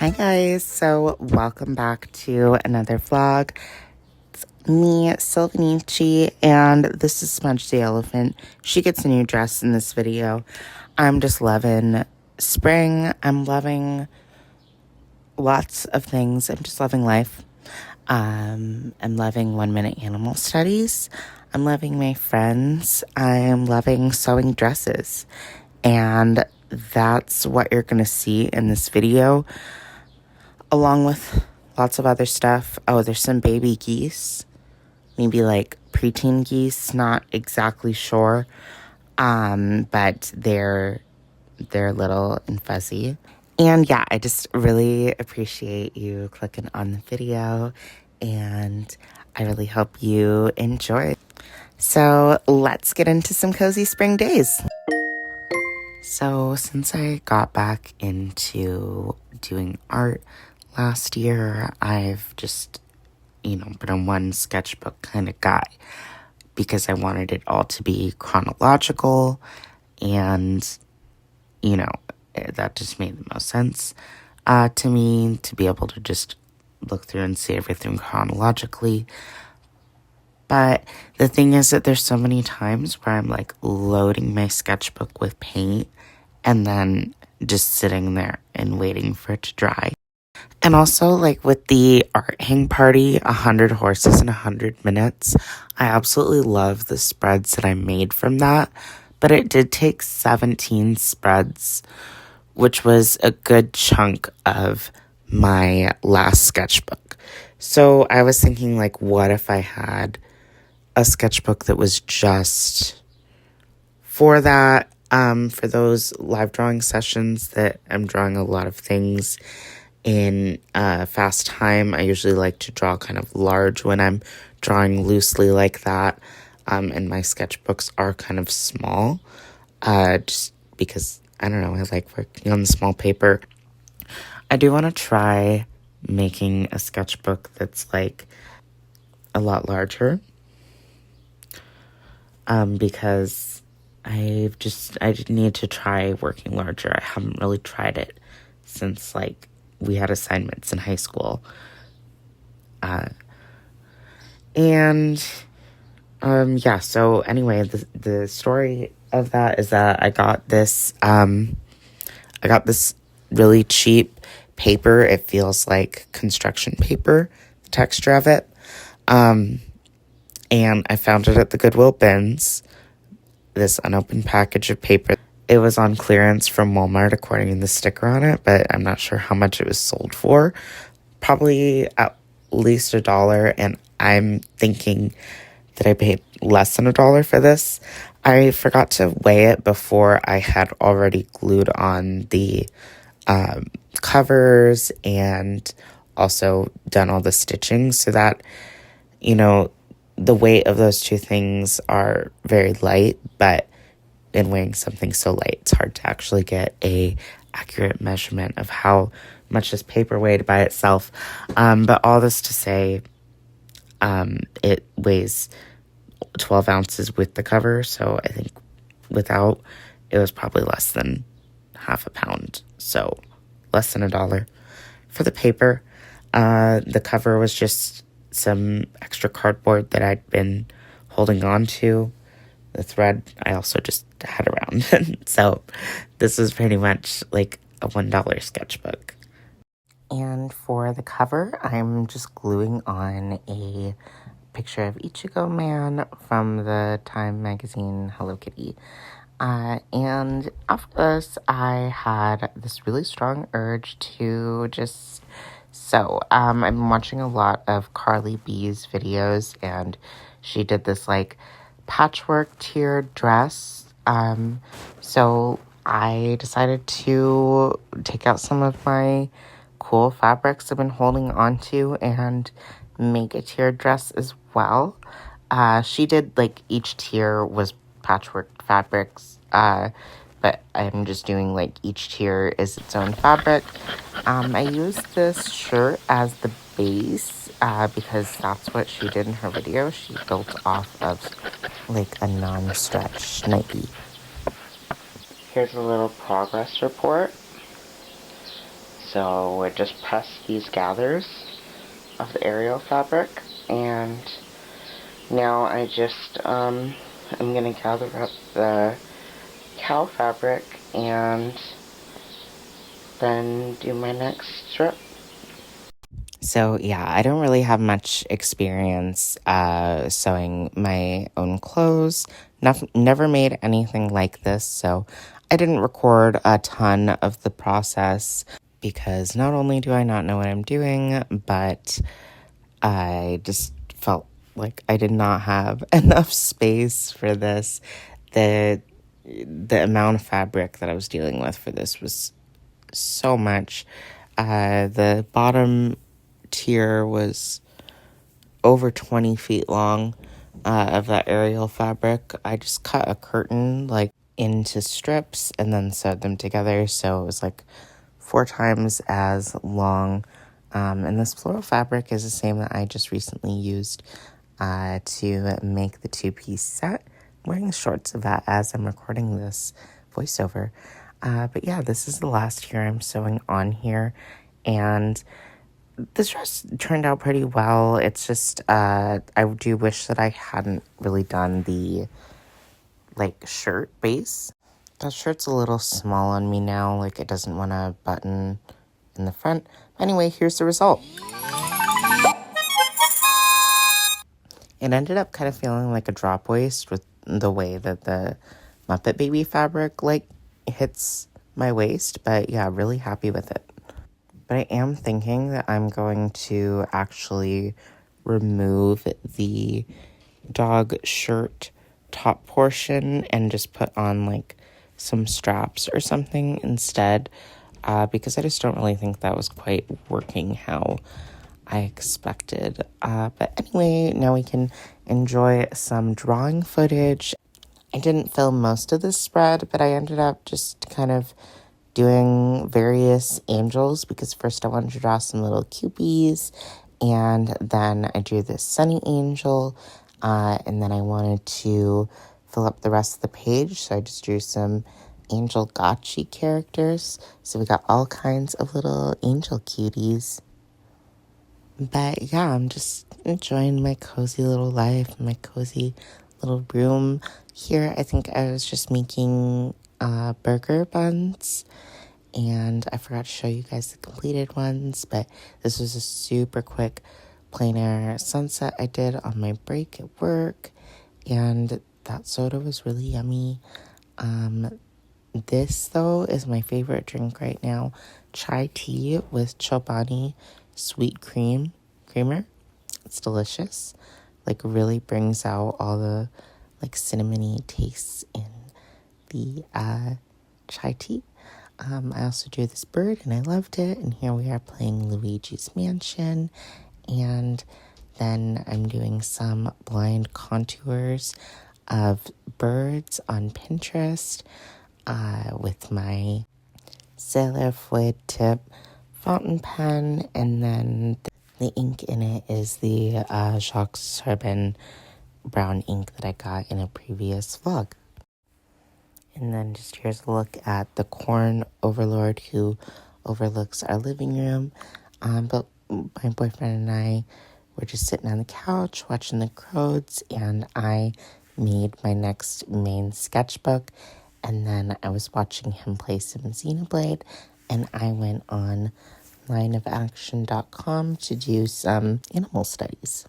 Hi guys, so welcome back to another vlog. It's me, Sylvanici, and this is Smudge the Elephant. She gets a new dress in this video. I'm just loving spring. I'm loving lots of things. I'm just loving life. I'm loving 1 minute animal studies. I'm loving my friends. I'm loving sewing dresses. And that's what you're going to see in this video, along with lots of other stuff. Oh, there's some baby geese, maybe like preteen geese, not exactly sure, but they're little and fuzzy. And yeah, I just really appreciate you clicking on the video, and I really hope you enjoy. So let's get into some cozy spring days. So since I got back into doing art last year, I've just, been a one sketchbook kind of guy because I wanted it all to be chronological, and, that just made the most sense to me, to be able to just look through and see everything chronologically. But the thing is that there's so many times where I'm like loading my sketchbook with paint and then just sitting there and waiting for it to dry. And also, like with the art hang party, 100 horses in 100 minutes, I absolutely love the spreads that I made from that. But it did take 17 spreads, which was a good chunk of my last sketchbook. So I was thinking, like, what if I had a sketchbook that was just for that, for those live drawing sessions that I'm drawing a lot of things in fast time. I usually like to draw kind of large when I'm drawing loosely like that, and my sketchbooks are kind of small, just because, I don't know, I like working on the small paper. I do want to try making a sketchbook that's like a lot larger, because I need to try working larger. I haven't really tried it since like we had assignments in high school. Yeah, so anyway, the story of that is that I got this really cheap paper. It feels like construction paper, the texture of it. And I found it at the Goodwill bins, this unopened package of paper. It was on clearance from Walmart according to the sticker on it, but I'm not sure how much it was sold for. Probably at least $1, and I'm thinking that I paid less than $1 for this. I forgot to weigh it before I had already glued on the covers and also done all the stitching, so that, the weight of those two things are very light, but in weighing something so light, it's hard to actually get a accurate measurement of how much this paper weighed by itself. But all this to say, it weighs 12 ounces with the cover, so I think without, it was probably less than half a pound, so less than $1 for the paper. The cover was just some extra cardboard that I'd been holding on to. The thread I also just had around. So this was pretty much like a $1 sketchbook. And for the cover, I'm just gluing on a picture of Ichigo Man from the Time magazine Hello Kitty. And after this, I had this really strong urge to just sew. I've been watching a lot of Carly B's videos, and she did this like patchwork tiered dress. So I decided to take out some of my cool fabrics I've been holding on to and make a tiered dress as well. She did like each tier was patchwork fabrics, but I'm just doing like each tier is its own fabric. I used this shirt as the base because that's what she did in her video. She built off of like a non-stretch Nike. Here's a little progress report. So I just press these gathers of the aerial fabric, and now I just, I'm gonna gather up the cow fabric and then do my next strip. So yeah, I don't really have much experience sewing my own clothes. Never made anything like this, so I didn't record a ton of the process because not only do I not know what I'm doing, but I just felt like I did not have enough space for this. The amount of fabric that I was dealing with for this was so much. The bottom tier was over 20 feet long of that aerial fabric. I just cut a curtain like into strips and then sewed them together, so it was like 4 times as long. And this floral fabric is the same that I just recently used to make the 2-piece set. I'm wearing the shorts of that as I'm recording this voiceover. But yeah, this is the last tier I'm sewing on here, and this dress turned out pretty well. It's just, I do wish that I hadn't really done the, like, shirt base. That shirt's a little small on me now. Like, it doesn't want a button in the front. Anyway, here's the result. It ended up kind of feeling like a drop waist with the way that the Muppet Baby fabric, like, hits my waist. But yeah, really happy with it. But I am thinking that I'm going to actually remove the dog shirt top portion and just put on like some straps or something instead, because I just don't really think that was quite working how I expected. But anyway, now we can enjoy some drawing footage. I didn't film most of this spread, but I ended up just kind of doing various angels because first I wanted to draw some little cupies, and then I drew this sunny angel, and then I wanted to fill up the rest of the page, so I just drew some angel gotchi characters. So we got all kinds of little angel cuties. But yeah, I'm just enjoying my cozy little life, my cozy little room. Here, I think I was just making burger buns, and I forgot to show you guys the completed ones, but this was a super quick plein air sunset I did on my break at work, and that soda was really yummy. This, though, is my favorite drink right now. Chai tea with Chobani sweet creamer. It's delicious. Like, really brings out all the, like, cinnamony tastes in the chai tea. I also drew this bird, and I loved it. And here we are playing Luigi's Mansion. And then I'm doing some blind contours of birds on Pinterest with my Sailor Fluid Tip fountain pen, and then the ink in it is the Jacques Charbon brown ink that I got in a previous vlog. And then just here's a look at the corn overlord who overlooks our living room. But my boyfriend and I were just sitting on the couch watching the Crows, and I made my next main sketchbook. And then I was watching him play some Xenoblade, and I went on lineofaction.com to do some animal studies.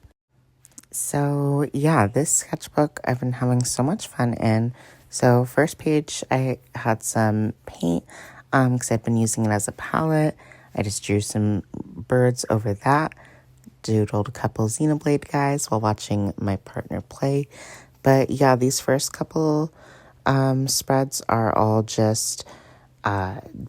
So yeah, this sketchbook I've been having so much fun in. So first page, I had some paint because I've been using it as a palette. I just drew some birds over that, doodled a couple Xenoblade guys while watching my partner play. But yeah, these first couple spreads are all just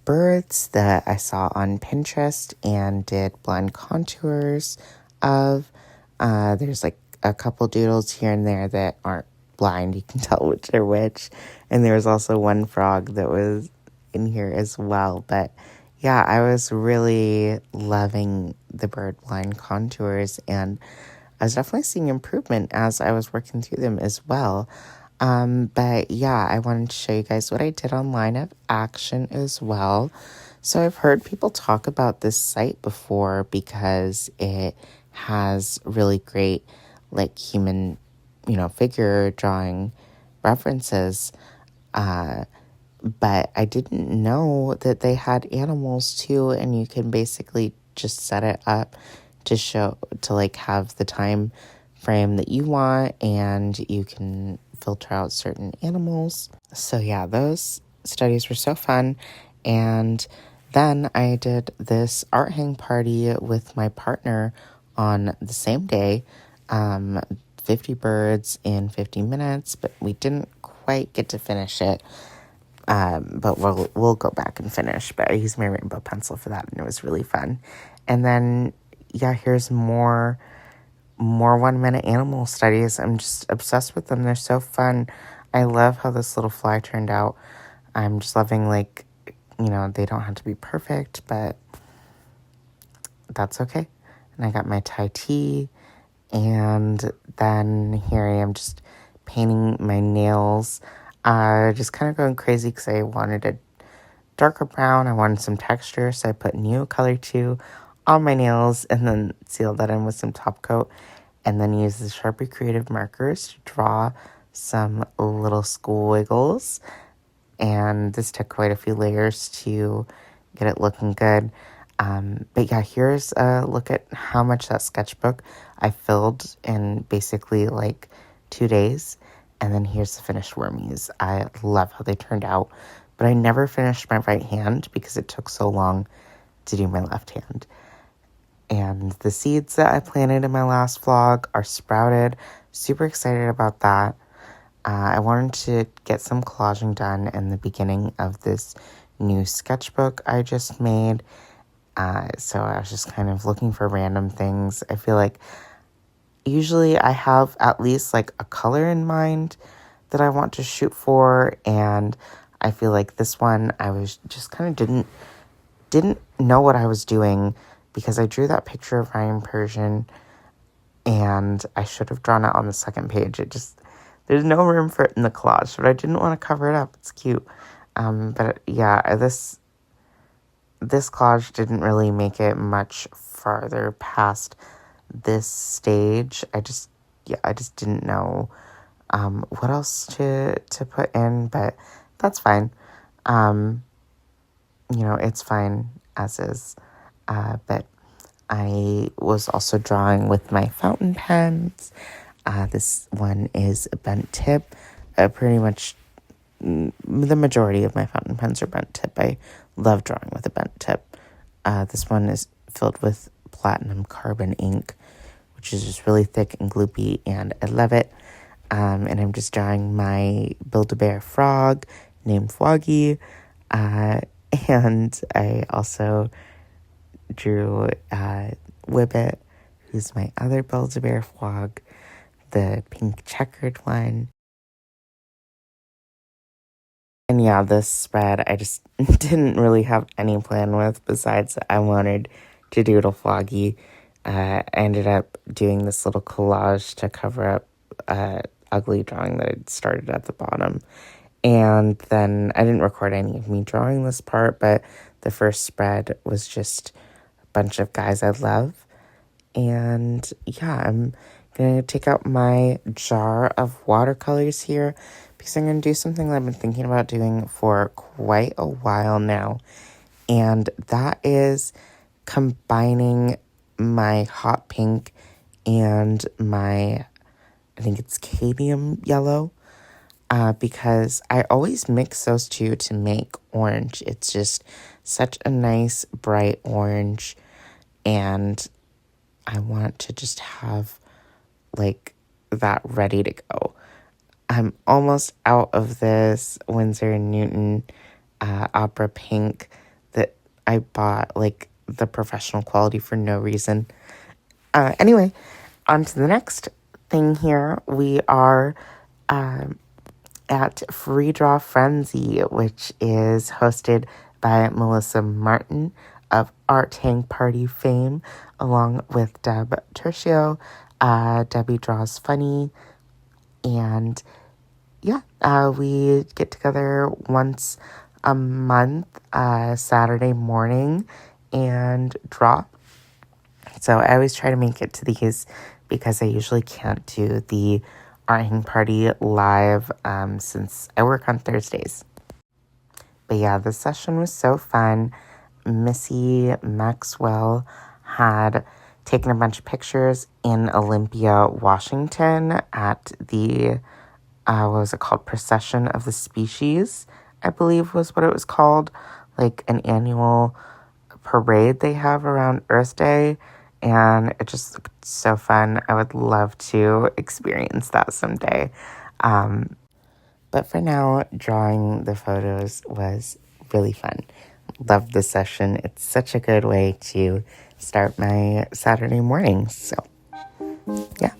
birds that I saw on Pinterest and did blind contours of. There's like a couple doodles here and there that aren't blind. You can tell which are which. And there was also one frog that was in here as well. But yeah, I was really loving the bird blind contours, and I was definitely seeing improvement as I was working through them as well. But yeah, I wanted to show you guys what I did on Line of Action as well. So I've heard people talk about this site before because it has really great like human, figure drawing references. But I didn't know that they had animals too, and you can basically just set it up to like have the time frame that you want, and you can filter out certain animals. So yeah, those studies were so fun. And then I did this art hang party with my partner on the same day, 50 birds in 50 minutes, but we didn't quite get to finish it. But we'll go back and finish. But I used my rainbow pencil for that, and it was really fun. And then, yeah, here's more 1-minute animal studies. I'm just obsessed with them. They're so fun. I love how this little fly turned out. I'm just loving, like, they don't have to be perfect, but that's okay. And I got my Thai tea, and then here I am just painting my nails. Just kind of going crazy because I wanted a darker brown. I wanted some texture, so I put Neo Color 2 on my nails and then sealed that in with some top coat, and then used the Sharpie Creative markers to draw some little squiggles. And this took quite a few layers to get it looking good. But yeah, here's a look at how much that sketchbook I filled in basically like 2 days. And then here's the finished wormies. I love how they turned out. But I never finished my right hand because it took so long to do my left hand. And the seeds that I planted in my last vlog are sprouted. Super excited about that. I wanted to get some collaging done in the beginning of this new sketchbook I just made. So I was just kind of looking for random things. I feel like usually I have at least like a color in mind that I want to shoot for, and I feel like this one I was just kind of didn't know what I was doing because I drew that picture of Ryan Persian and I should have drawn it on the second page. There's no room for it in the collage, but I didn't want to cover it up. It's cute. But yeah, this collage didn't really make it much farther past this stage. I just didn't know what else to put in, but that's fine. It's fine as is. But I was also drawing with my fountain pens. This one is a bent tip. Pretty much the majority of my fountain pens are bent tip. I love drawing with a bent tip. This one is filled with platinum carbon ink, which is just really thick and gloopy, and I love it. And I'm just drawing my Build-A-Bear frog named Froggy. And I also drew Wibbit, who's my other Build-A-Bear frog, the pink checkered one. And yeah, this spread I just didn't really have any plan with besides I wanted to doodle Froggy. I ended up doing this little collage to cover up ugly drawing that I'd started at the bottom. And then I didn't record any of me drawing this part, but the first spread was just a bunch of guys I love. And yeah, I'm going to take out my jar of watercolors here because I'm going to do something that I've been thinking about doing for quite a while now. And that is combining my hot pink and my, I think it's cadmium yellow, because I always mix those two to make orange. It's just such a nice bright orange, and I want to just have like that ready to go. I'm almost out of this Winsor & Newton opera pink that I bought like the professional quality for no reason. Anyway, on to the next thing here. We are at Free Draw Friendzy, which is hosted by Melissa Martin of Art Hang Party fame, along with Deb Tertio. Debbie draws funny, and yeah, we get together once a month Saturday morning and drop. So I always try to make it to these because I usually can't do the art hang party live since I work on Thursdays. But yeah, the session was so fun. Missy Maxwell had taken a bunch of pictures in Olympia, Washington at the, what was it called? Procession of the Species, I believe was what it was called. Like an annual parade they have around Earth Day. And it just looked so fun. I would love to experience that someday. But for now, drawing the photos was really fun. Loved the session. It's such a good way to start my Saturday mornings. So, yeah.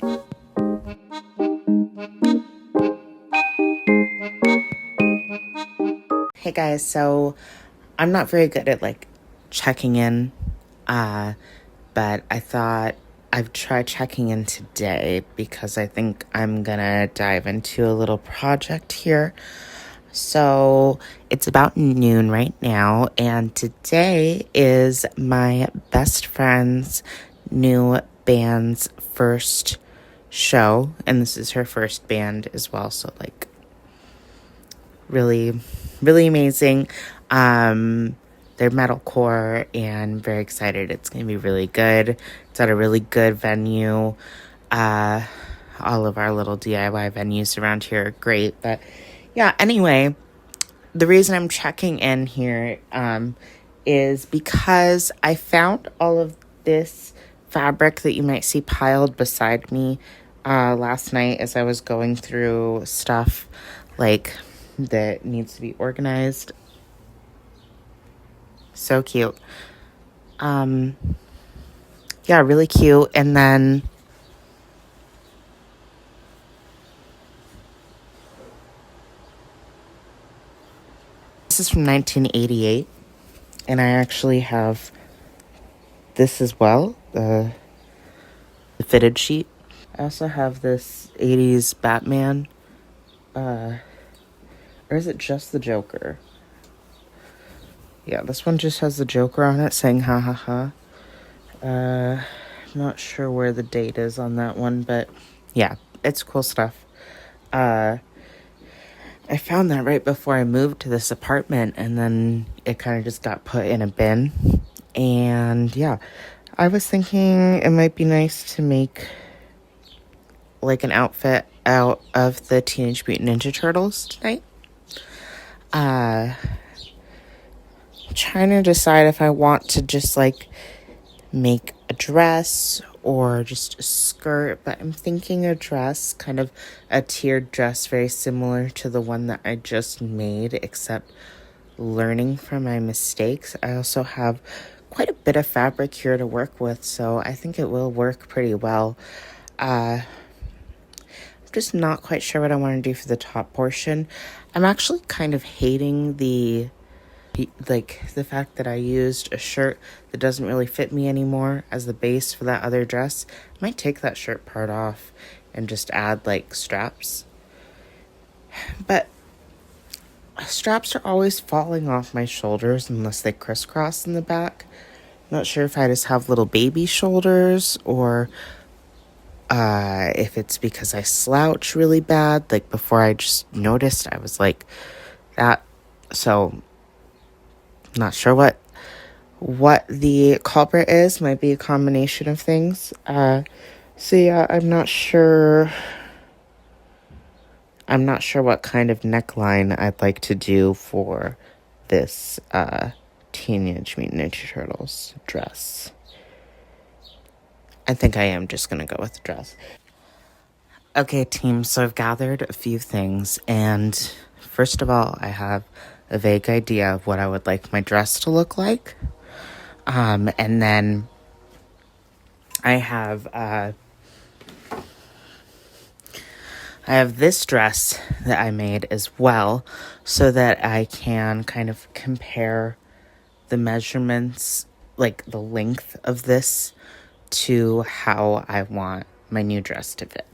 Hey guys, so I'm not very good at like checking in, but I thought I've tried checking in today because I think I'm gonna dive into a little project here. So it's about noon right now, and today is my best friend's new band's first show, and this is her first band as well, so like really, really amazing. They're metalcore, and very excited. It's gonna be really good. It's at a really good venue. All of our little DIY venues around here are great, but yeah, anyway, the reason I'm checking in here is because I found all of this fabric that you might see piled beside me last night as I was going through stuff like that needs to be organized. So cute. Yeah, really cute. And then this is from 1988, and I actually have this as well, the fitted sheet. I also have this 80s Batman, or is it just the Joker? Yeah, this one just has the Joker on it saying ha ha ha. I'm not sure where the date is on that one, but yeah, it's cool stuff. I found that right before I moved to this apartment, and then it kind of just got put in a bin. And yeah, I was thinking it might be nice to make like an outfit out of the Teenage Mutant Ninja Turtles tonight. Trying to decide if I want to just like make a dress or just a skirt, but I'm thinking a dress, kind of a tiered dress, very similar to the one that I just made, except learning from my mistakes. I also have quite a bit of fabric here to work with, so I think it will work pretty well. I'm just not quite sure what I want to do for the top portion. I'm actually kind of hating the fact that I used a shirt that doesn't really fit me anymore as the base for that other dress. I might take that shirt part off and just add like straps. But straps are always falling off my shoulders unless they crisscross in the back. I'm not sure if I just have little baby shoulders or if it's because I slouch really bad. Like before I just noticed I was like that. So not sure what the culprit is. Might be a combination of things. So yeah, I'm not sure what kind of neckline I'd like to do for this Teenage Mutant Ninja Turtles dress. I think I am just gonna go with the dress. Okay, team, so I've gathered a few things, and first of all, I have a vague idea of what I would like my dress to look like. And then I have this dress that I made as well, so that I can kind of compare the measurements, like the length of this, to how I want my new dress to fit.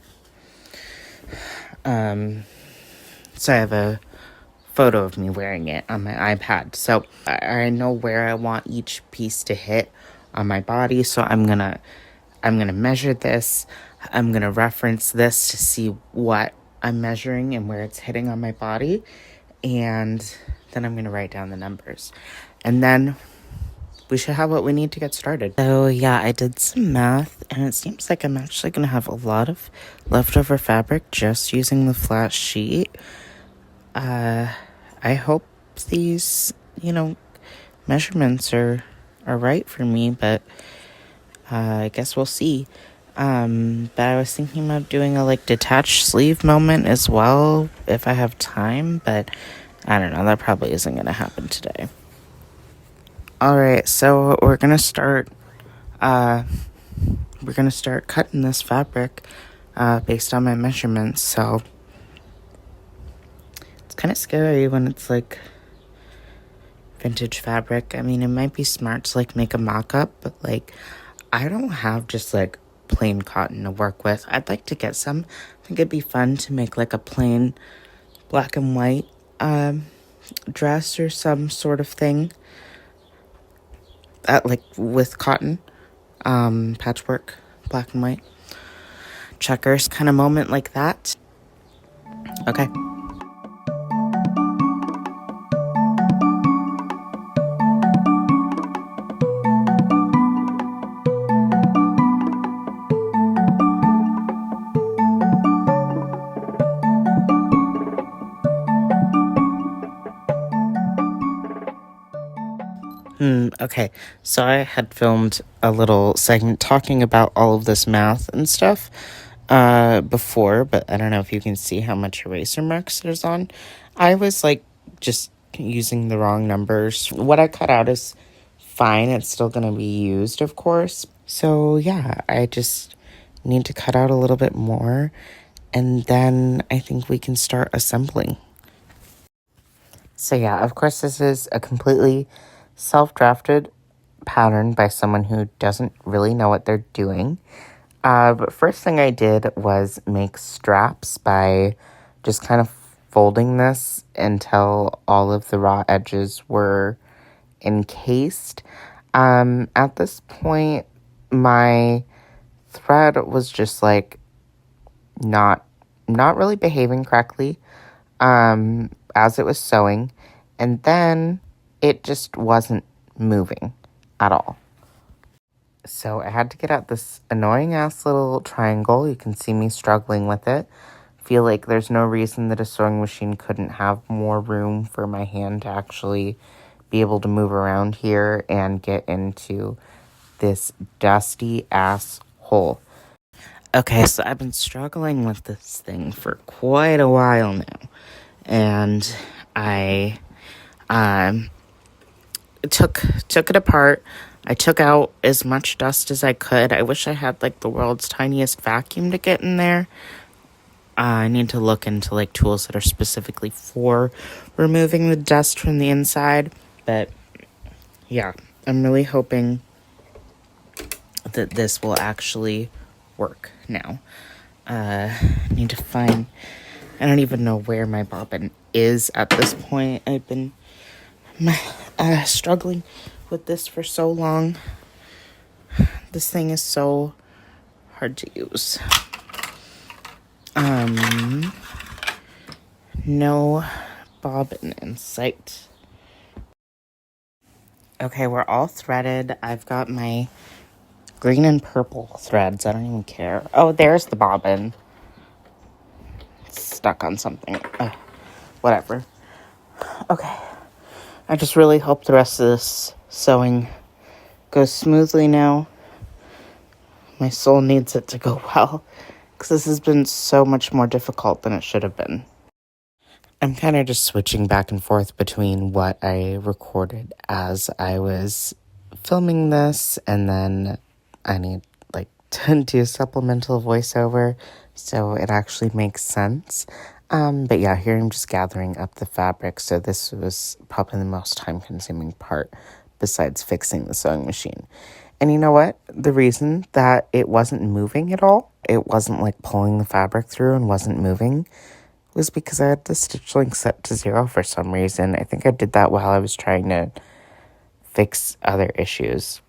So I have a photo of me wearing it on my iPad. So I know where I want each piece to hit on my body. So I'm gonna measure this. I'm gonna reference this to see what I'm measuring and where it's hitting on my body. And then I'm gonna write down the numbers. And then we should have what we need to get started. So yeah, I did some math, and it seems like I'm actually gonna have a lot of leftover fabric just using the flat sheet. I hope these, measurements are right for me, but I guess we'll see. But I was thinking about doing a detached sleeve moment as well if I have time, but I don't know, that probably isn't gonna happen today. Alright, so we're gonna start cutting this fabric based on my measurements. So it's kind of scary when it's vintage fabric. I mean, it might be smart to make a mock-up, but I don't have just plain cotton to work with. I'd like to get some. I think it'd be fun to make a plain black and white dress or some sort of thing with cotton, patchwork, black and white, checkers kind of moment like that. Okay. Okay, so I had filmed a little segment talking about all of this math and stuff before, but I don't know if you can see how much eraser marks there's on. I was just using the wrong numbers. What I cut out is fine. It's still going to be used, of course. So yeah, I just need to cut out a little bit more, and then I think we can start assembling. So yeah, of course, this is a completely self-drafted pattern by someone who doesn't really know what they're doing. But first thing I did was make straps by just kind of folding this until all of the raw edges were encased. At this point, my thread was just not really behaving correctly as it was sewing, and then it just wasn't moving at all. So I had to get out this annoying ass little triangle. You can see me struggling with it. Feel like there's no reason that a sewing machine couldn't have more room for my hand to actually be able to move around here and get into this dusty ass hole. Okay, so I've been struggling with this thing for quite a while now, and I took it apart. I took out as much dust as I could. I wish I had the world's tiniest vacuum to get in there. I need to look into tools that are specifically for removing the dust from the inside. But yeah, I'm really hoping that this will actually work now. Need to find, I don't even know where my bobbin is at this point. I've been struggling with this for so long. This thing is so hard to use. No bobbin in sight. Okay, we're all threaded. I've got my green and purple threads. I don't even care. Oh, there's the bobbin. It's stuck on something. Whatever. Okay. I just really hope the rest of this sewing goes smoothly now. My soul needs it to go well, because this has been so much more difficult than it should have been. I'm kind of just switching back and forth between what I recorded as I was filming this, and then I need to do supplemental voiceover so it actually makes sense. But yeah, here I'm just gathering up the fabric, so this was probably the most time-consuming part besides fixing the sewing machine. And you know what? The reason that it wasn't moving at all, it wasn't pulling the fabric through and wasn't moving, was because I had the stitch length set to 0 for some reason. I think I did that while I was trying to fix other issues.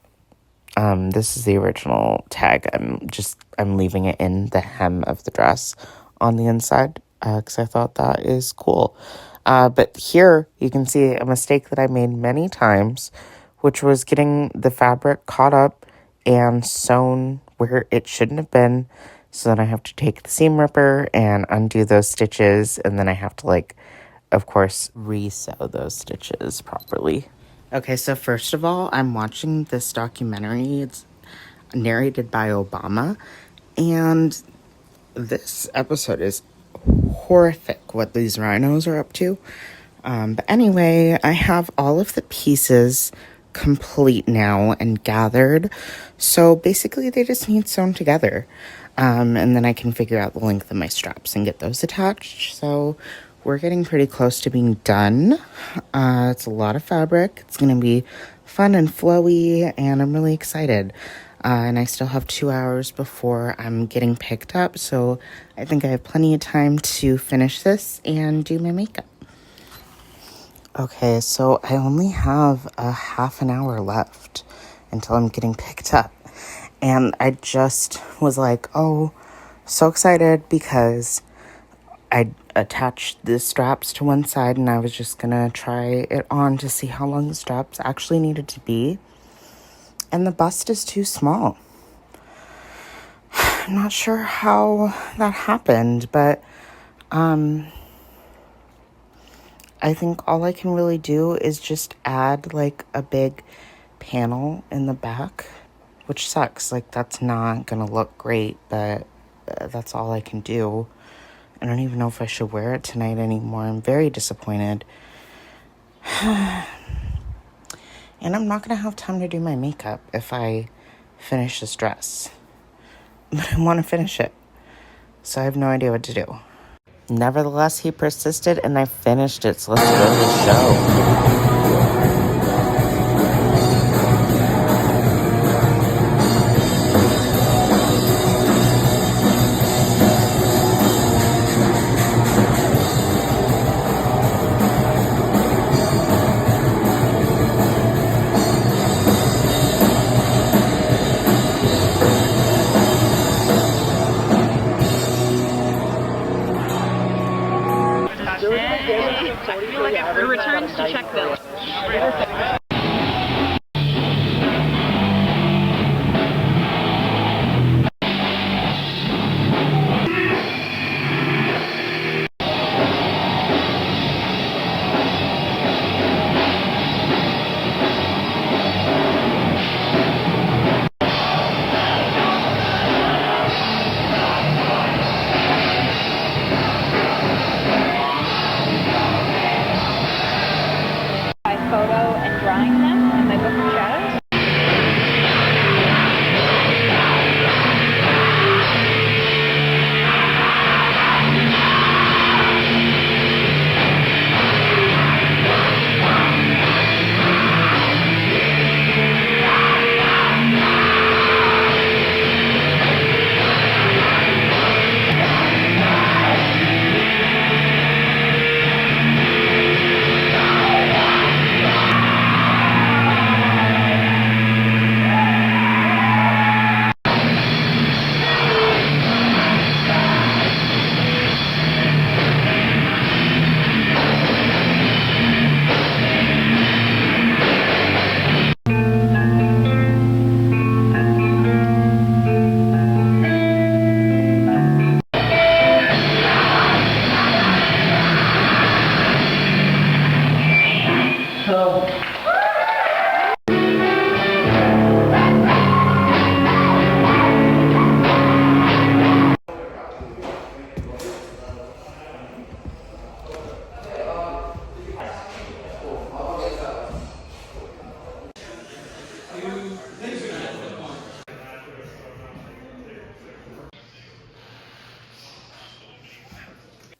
This is the original tag. I'm leaving it in the hem of the dress on the inside because I thought that is cool. But here you can see a mistake that I made many times, which was getting the fabric caught up and sewn where it shouldn't have been. So then I have to take the seam ripper and undo those stitches, and then I have to, like, of course, re-sew those stitches properly. Okay, so first of all, I'm watching this documentary. It's narrated by Obama, and this episode is horrific what these rhinos are up to. But anyway, I have all of the pieces complete now and gathered. So basically, they just need sewn together. And then I can figure out the length of my straps and get those attached. So we're getting pretty close to being done. It's a lot of fabric. It's going to be fun and flowy, and I'm really excited. And I still have 2 hours before I'm getting picked up, so I think I have plenty of time to finish this and do my makeup. Okay, so I only have a half an hour left until I'm getting picked up. And I just was like, oh, so excited because I attached the straps to one side and I was just gonna try it on to see how long the straps actually needed to be. And the bust is too small. I'm not sure how that happened, but I think all I can really do is just add like a big panel in the back, which sucks. Like, that's not gonna look great, but that's all I can do. I don't even know if I should wear it tonight anymore. I'm very disappointed. And I'm not gonna have time to do my makeup if I finish this dress. But I want to finish it, so I have no idea what to do. Nevertheless, he persisted, and I finished it, so let's go to the show. I feel like it returns to check bill. Photo and drawing them in my book of shadows.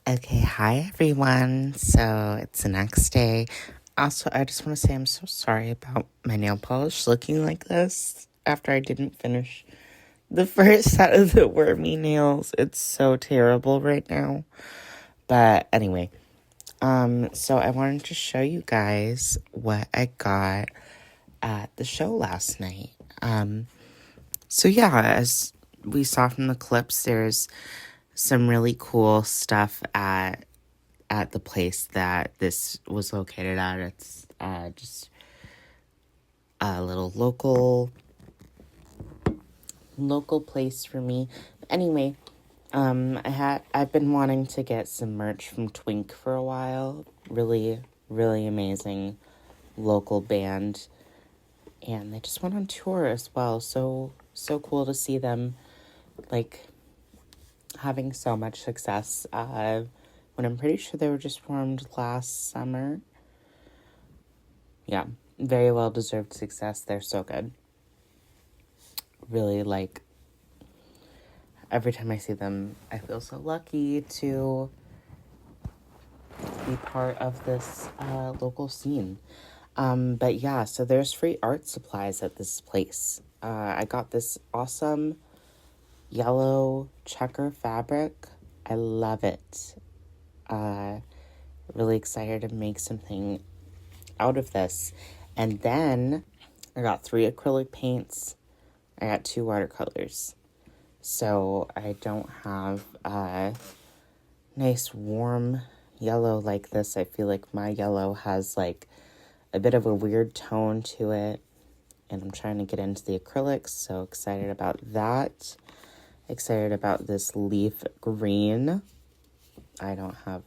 Okay, hi everyone. So it's the next day. Also, I just want to say I'm so sorry about my nail polish looking like this after I didn't finish the first set of the wormy nails. It's so terrible right now. But anyway, so I wanted to show you guys what I got at the show last night. So yeah, as we saw from the clips, there's some really cool stuff at the place that this was located at. It's just a little local place for me. Anyway, I've been wanting to get some merch from Twink for a while. Really, really amazing local band, and they just went on tour as well. So cool to see them like having so much success. When I'm pretty sure they were just formed last summer. Yeah, very well deserved success. They're so good. Really, like, every time I see them, I feel so lucky to be part of this local scene. But yeah, so there's free art supplies at this place. I got this awesome yellow checker fabric. I love it. Really excited to make something out of this. And then I got 3 acrylic paints. I got 2 watercolors. So I don't have a nice warm yellow like this. I feel like my yellow has like a bit of a weird tone to it. And I'm trying to get into the acrylics. So excited about that. Excited about this leaf green. I don't have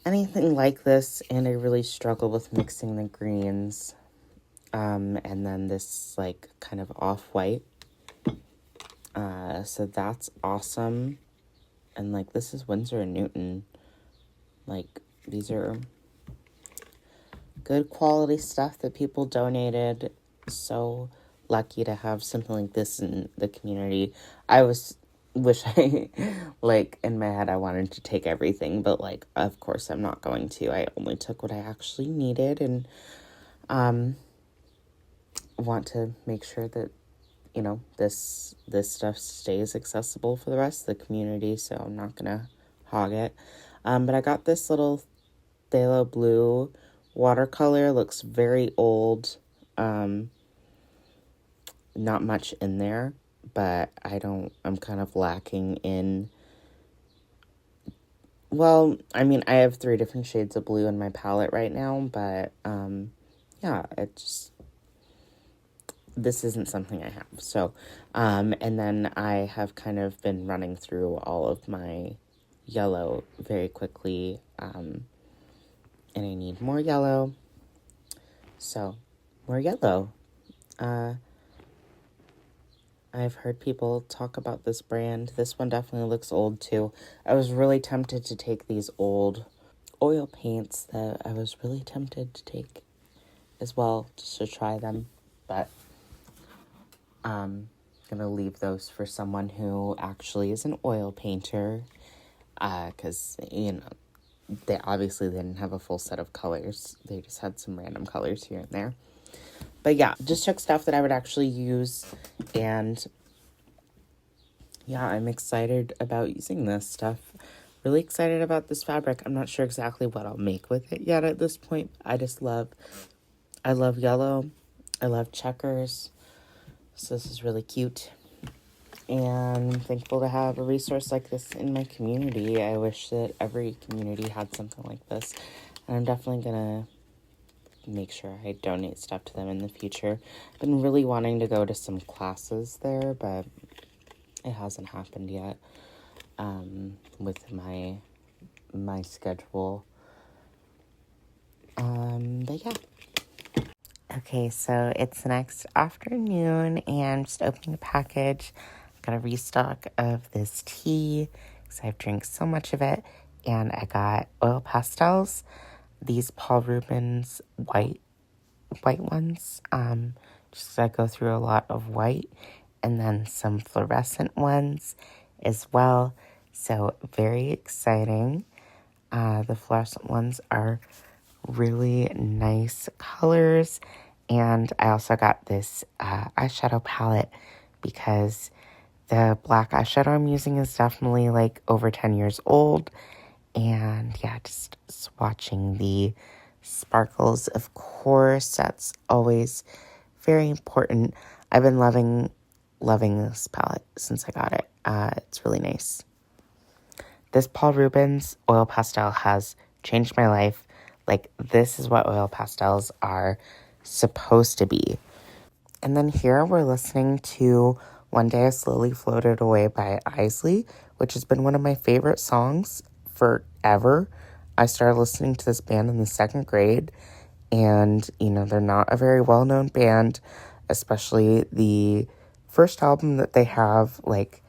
anything like this, and I really struggle with mixing the greens. And then this like kind of off-white. So that's awesome. And like this is Winsor & Newton. Like these are good quality stuff that people donated. So lucky to have something like this in the community. Wish I, like, in my head I wanted to take everything, but like, of course I'm not going to. I only took what I actually needed, and want to make sure that, you know, this stuff stays accessible for the rest of the community, so I'm not gonna hog it. But I got this little phthalo blue watercolor. Looks very old. Not much in there, but I'm kind of lacking in, well, I mean, I have 3 different shades of blue in my palette right now, but, yeah, this isn't something I have. So, and then I have kind of been running through all of my yellow very quickly, and I need more yellow. So, more yellow. I've heard people talk about this brand. This one definitely looks old too. I was really tempted to take these old oil paints that I was really tempted to take as well, just to try them, but I'm gonna leave those for someone who actually is an oil painter, because, you know, they obviously didn't have a full set of colors. They just had some random colors here and there. But yeah, just took stuff that I would actually use, and yeah, I'm excited about using this stuff. Really excited about this fabric. I'm not sure exactly what I'll make with it yet at this point. I love yellow. I love checkers. So this is really cute. And I'm thankful to have a resource like this in my community. I wish that every community had something like this. And I'm definitely going to make sure I donate stuff to them in the future. I've been really wanting to go to some classes there, but it hasn't happened yet, with my schedule. But yeah. Okay, so it's the next afternoon, and just opening a package. Got a restock of this tea because I've drank so much of it, and I got oil pastels. These Paul Rubens white ones. Just 'cause I go through a lot of white, and then some fluorescent ones as well. So very exciting. The fluorescent ones are really nice colors, and I also got this eyeshadow palette because The black eyeshadow I'm using is definitely like over 10 years old. And yeah, just swatching the sparkles, of course. That's always very important. I've been loving this palette since I got it. It's really nice. This Paul Rubens oil pastel has changed my life. Like, this is what oil pastels are supposed to be. And then here we're listening to One Day I Slowly Floated Away by Isley, which has been one of my favorite songs forever. I started listening to this band in the 2nd grade, and, you know, they're not a very well-known band, especially the first album that they have. Like,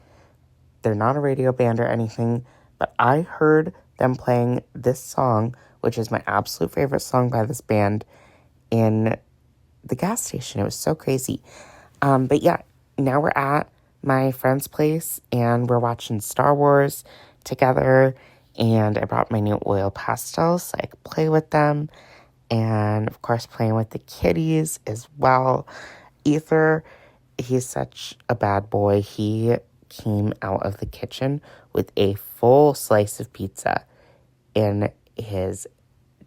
they're not a radio band or anything, but I heard them playing this song, which is my absolute favorite song by this band, in the gas station. It was so crazy. But yeah, now we're at my friend's place and we're watching Star Wars together, and I brought my new oil pastels so I could play with them, and of course playing with the kitties as well. Ether, he's such a bad boy. He came out of the kitchen with a full slice of pizza in his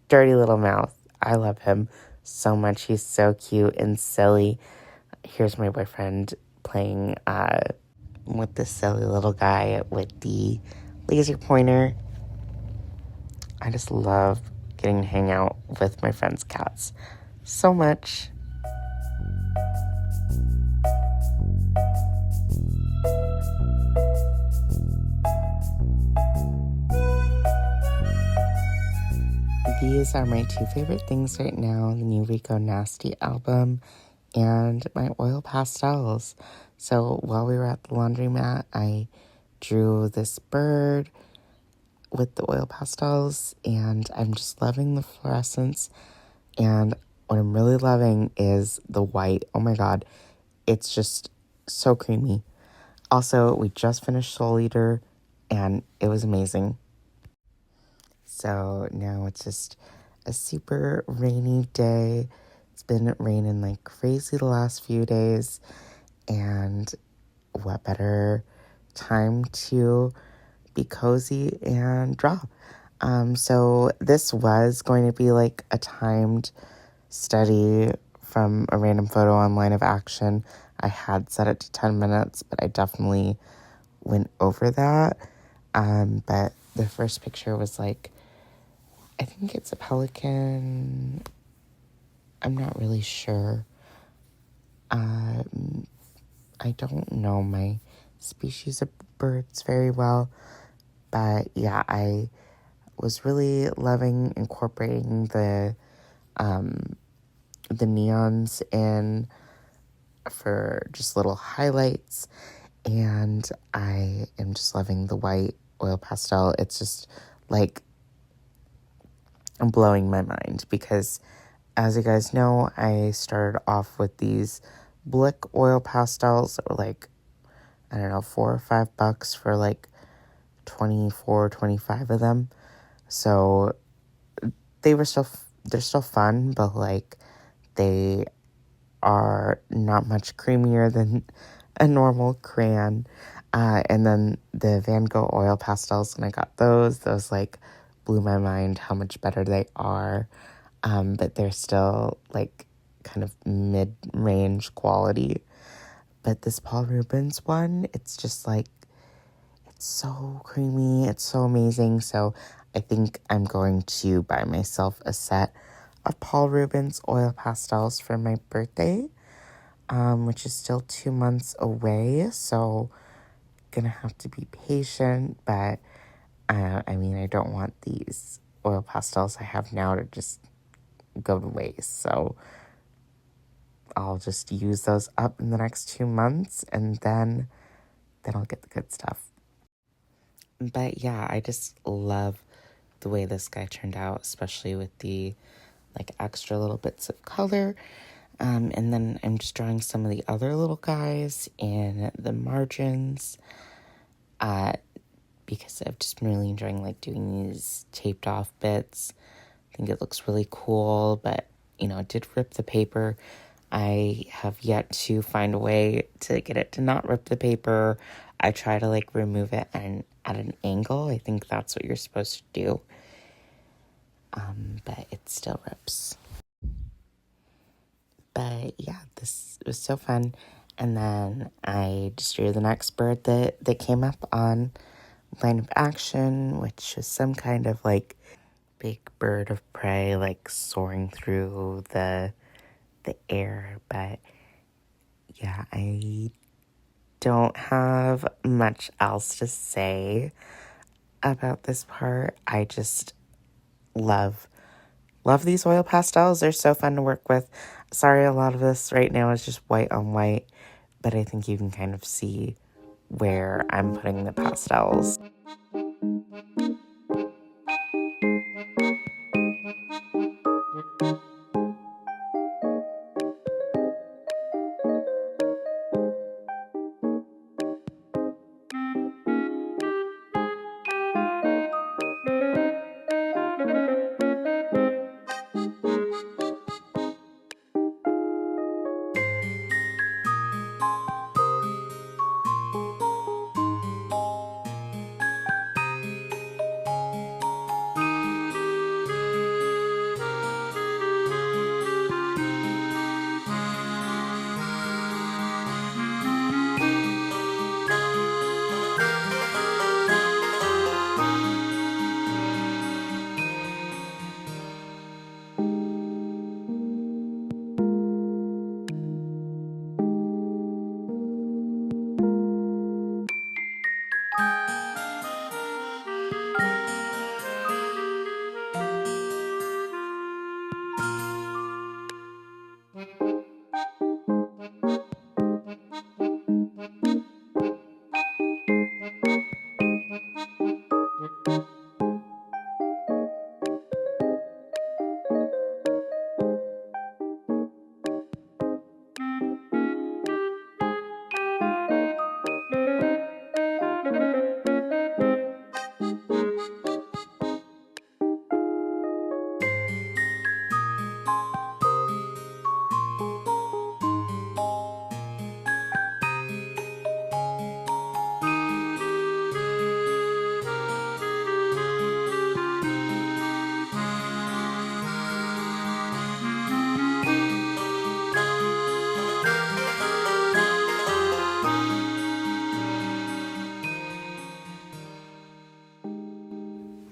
dirty little mouth. I love him so much. He's so cute and silly. Here's my boyfriend playing with this silly little guy with the laser pointer. I just love getting to hang out with my friend's cats so much. These are my 2 favorite things right now, the new Rico Nasty album and my oil pastels. So while we were at the laundromat, I drew this bird with the oil pastels, and I'm just loving the fluorescence. And what I'm really loving is the white. Oh my god, it's just so creamy. Also, we just finished Soul Eater, and it was amazing. So now it's just a super rainy day. It's been raining like crazy the last few days, and what better time to be cozy and draw. So this was going to be like a timed study from a random photo on Line of Action. I had set it to 10 minutes, but I definitely went over that. But the first picture was like, I think it's a pelican. I'm not really sure. I don't know my species of birds very well. But yeah, I was really loving incorporating the neons in for just little highlights. And I am just loving the white oil pastel. It's just like blowing my mind because, as you guys know, I started off with these Blick oil pastels that were like, I don't know, $4 or $5 for like 24, 25 of them. So they're still fun, but like they are not much creamier than a normal crayon. And then the Van Gogh oil pastels, when I got those like blew my mind how much better they are. But they're still like kind of mid-range quality. But this Paul Rubens one, it's just like, it's so creamy. It's so amazing. So I think I'm going to buy myself a set of Paul Rubens oil pastels for my birthday, which is still 2 months away. So gonna have to be patient. But I mean, I don't want these oil pastels I have now to just go to waste. So I'll just use those up in the next 2 months, and then I'll get the good stuff. But yeah, I just love the way this guy turned out, especially with the like extra little bits of color. And then I'm just drawing some of the other little guys in the margins, because I've just been really enjoying like doing these taped off bits. I think it looks really cool, but you know, it did rip the paper. I have yet to find a way to get it to not rip the paper. I try to like remove it and at an angle. I think that's what you're supposed to do. But it still rips. But yeah, this was so fun. And then I just drew the next bird that came up on line of action, which is some kind of like big bird of prey, like soaring through the air. But yeah, I don't have much else to say about this part. I just love these oil pastels. They're so fun to work with. Sorry, a lot of this right now is just white on white, but I think you can kind of see where I'm putting the pastels.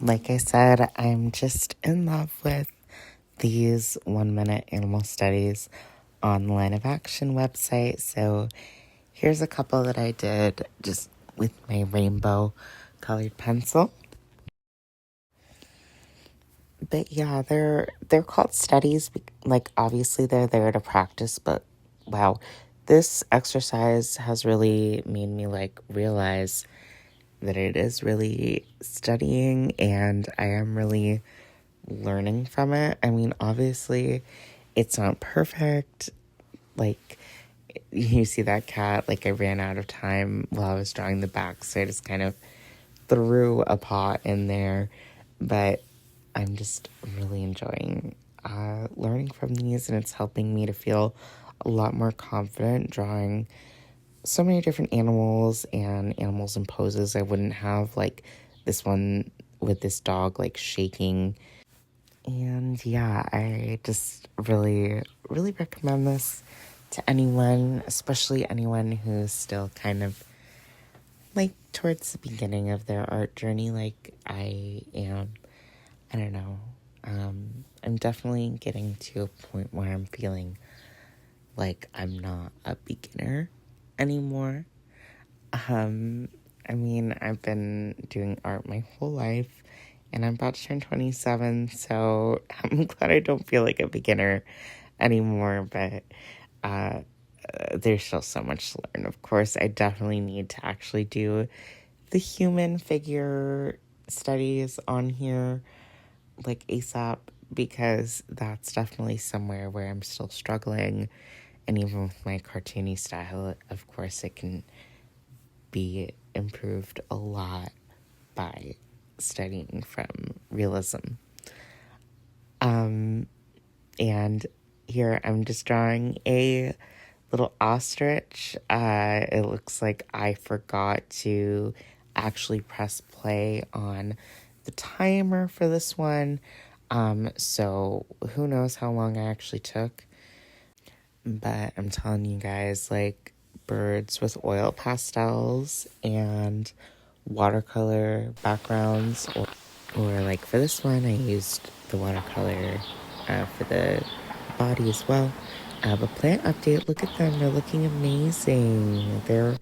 Like I said, I'm just in love with these 1-minute animal studies on the Line of Action website. So here's a couple that I did just with my rainbow colored pencil. But yeah, they're called studies. Like obviously they're there to practice, but wow, this exercise has really made me like realize that it is really studying and I am really learning from it. I mean, obviously it's not perfect. Like you see that cat, like I ran out of time while I was drawing the back, so I just kind of threw a pot in there. But I'm just really enjoying learning from these, and it's helping me to feel a lot more confident drawing so many different animals and animals in poses I wouldn't have, like this one with this dog like shaking. And yeah, I just really, really recommend this to anyone, especially anyone who's still kind of like towards the beginning of their art journey like I am. I don't know. I'm definitely getting to a point where I'm feeling like I'm not a beginner anymore. I mean, I've been doing art my whole life and I'm about to turn 27, so I'm glad I don't feel like a beginner anymore, but there's still so much to learn. Of course, I definitely need to actually do the human figure studies on here, like ASAP, because that's definitely somewhere where I'm still struggling. And even with my cartoony style, of course, it can be improved a lot by studying from realism. And here I'm just drawing a little ostrich. It looks like I forgot to actually press play on the timer for this one. So who knows how long I actually took. But I'm telling you guys, like, birds with oil pastels and watercolor backgrounds, or like for this one, I used the watercolor for the body as well. But plant update, look at them. They're looking amazing. They're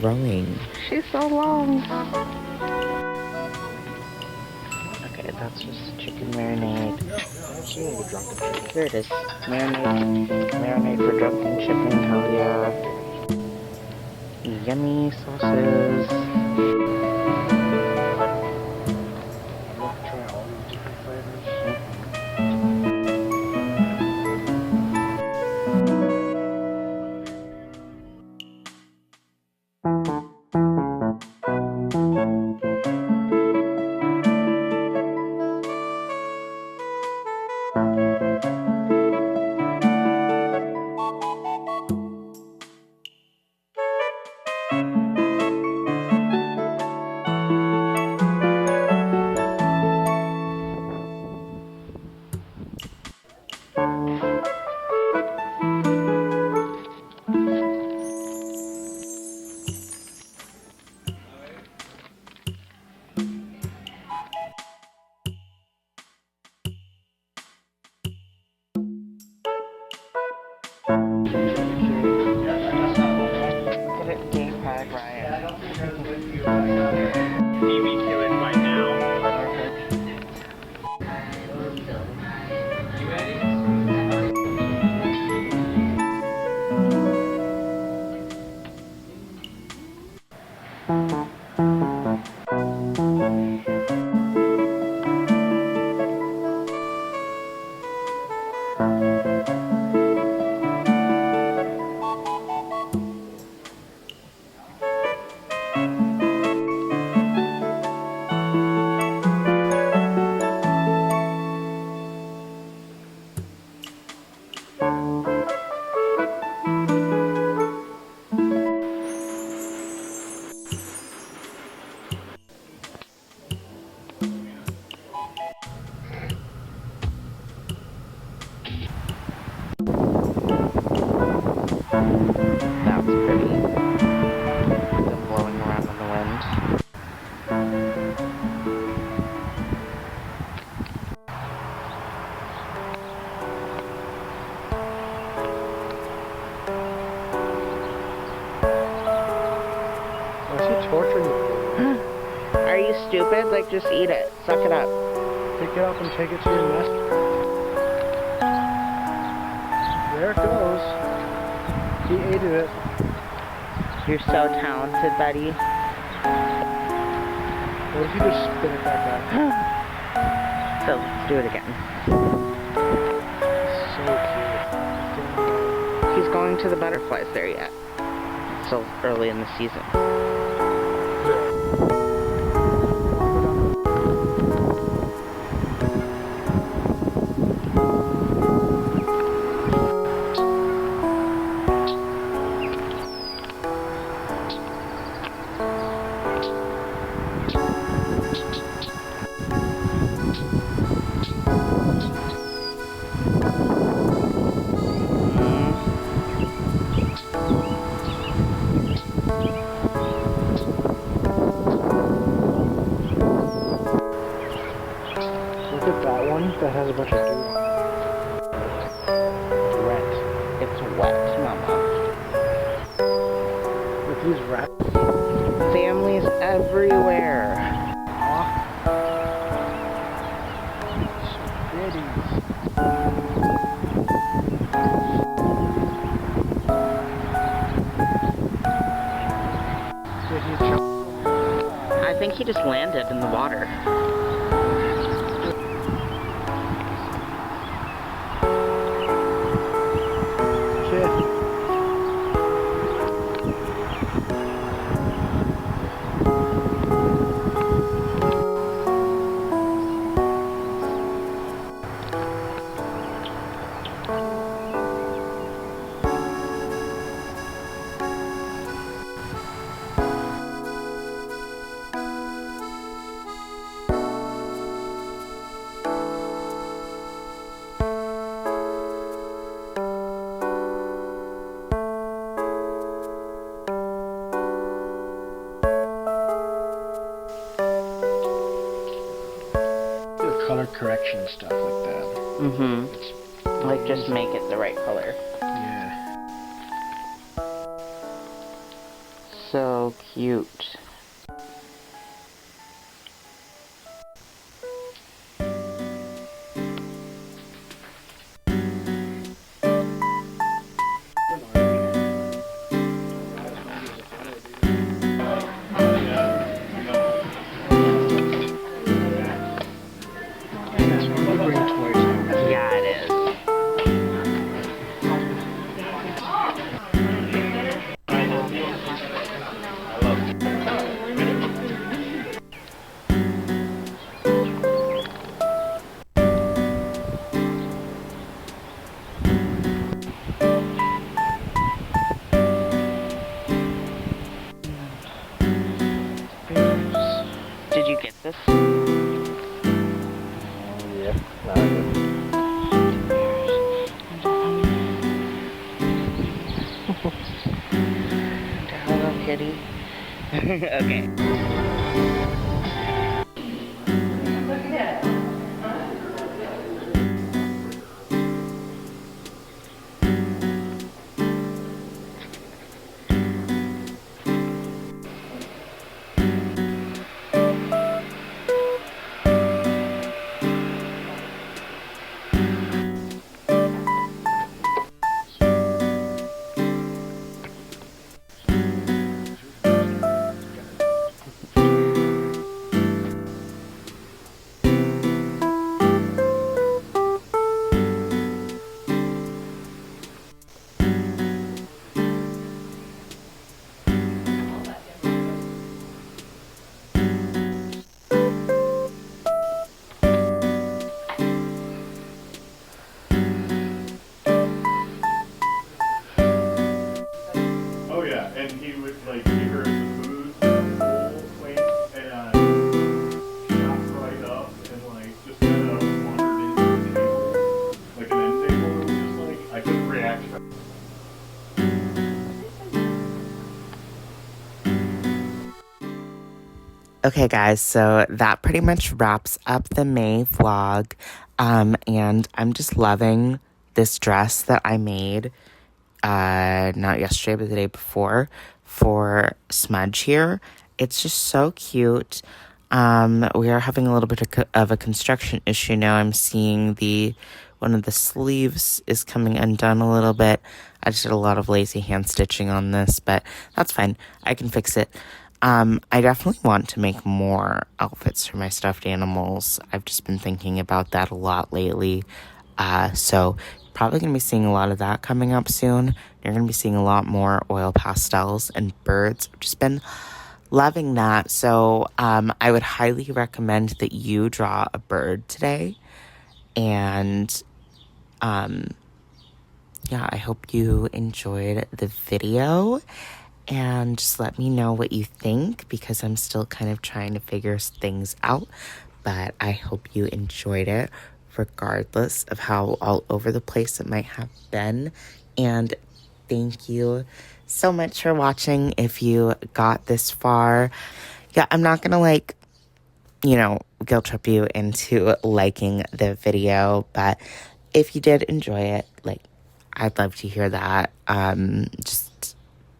growing. She's so long. Okay, that's just chicken marinade. Here it is. Marinade for drunken chicken. Hell yeah. Yummy sauces. Try all these different flavors. Look at it, Dave Ryan. Beat me to it right now. You That's pretty. Them blowing around in the wind. Why is he torturing you? Are you stupid? Like, just eat it. Suck it up. Pick it up and take it to your nest. There it goes. He ate it. You're so talented, buddy. What if you just spit it back out? So, let's do it again. So cute. He's going to the butterflies there yet. It's still early in the season. Look at that one that has a bunch of dew. It's wet. It's wet, mama. With these rats. Families everywhere. I think he just landed in the water. construction stuff like that. Mm-hmm. Like, just make it the right color. Yeah. So cute. Yeah, it is. Did you get this? Yeah. Hello, kitty. Okay. Oh yeah, and he would like give her the food the whole plate and shot right up and like just kind of wandered into the table, like an end table. It was just like I couldn't react. Okay, guys, so that pretty much wraps up the May vlog. And I'm just loving this dress that I made, not yesterday, but the day before, for Smudge here. It's just so cute. We are having a little bit of a construction issue now. I'm seeing one of the sleeves is coming undone a little bit. I just did a lot of lazy hand stitching on this, but that's fine. I can fix it. I definitely want to make more outfits for my stuffed animals. I've just been thinking about that a lot lately. So probably going to be seeing a lot of that coming up soon. You're going to be seeing a lot more oil pastels and birds. I've just been loving that. So I would highly recommend that you draw a bird today. And yeah, I hope you enjoyed the video. And just let me know what you think, because I'm still kind of trying to figure things out. But I hope you enjoyed it, regardless of how all over the place it might have been. And thank you so much for watching if you got this far. Yeah, I'm not gonna guilt trip you into liking the video, but if you did enjoy it, I'd love to hear that. Just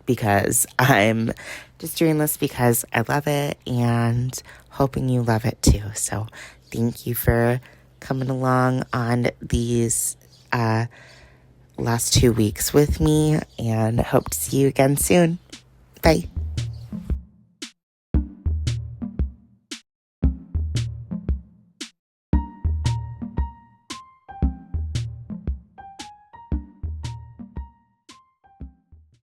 because I'm just doing this because I love it and hoping you love it too. So thank you for coming along on these last 2 weeks with me, and hope to see you again soon. Bye.